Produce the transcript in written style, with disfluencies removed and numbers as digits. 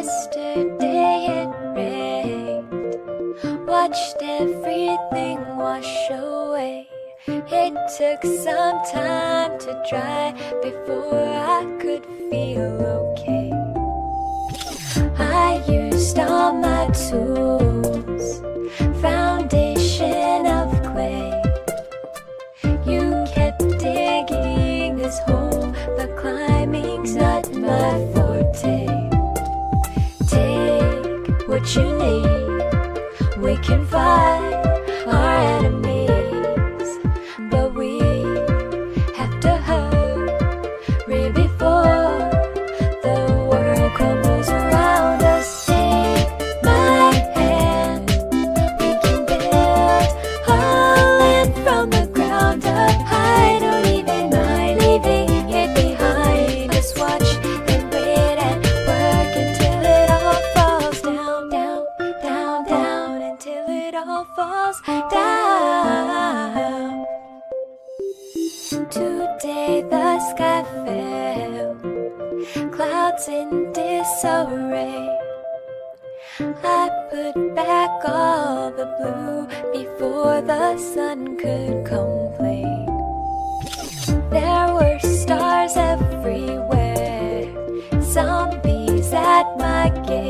Yesterday it rained, watched everything wash away. It took some time to dry before I could feel okay. I used all my tools, foundation of clay. You kept digging this hole, but climbing's not my forte. Take what you need, we can fight our enemies, but we have to hurry before the world crumbles around us. Take my hand, we can build a land from the ground up. I don't even mind leaving it behind us. Watch and wait and work until it all falls down, down, down, down, until it all falls down. Today the sky fell, clouds in disarray. I put back all the blue before the sun could complain. There were stars everywhere, zombies at my gate.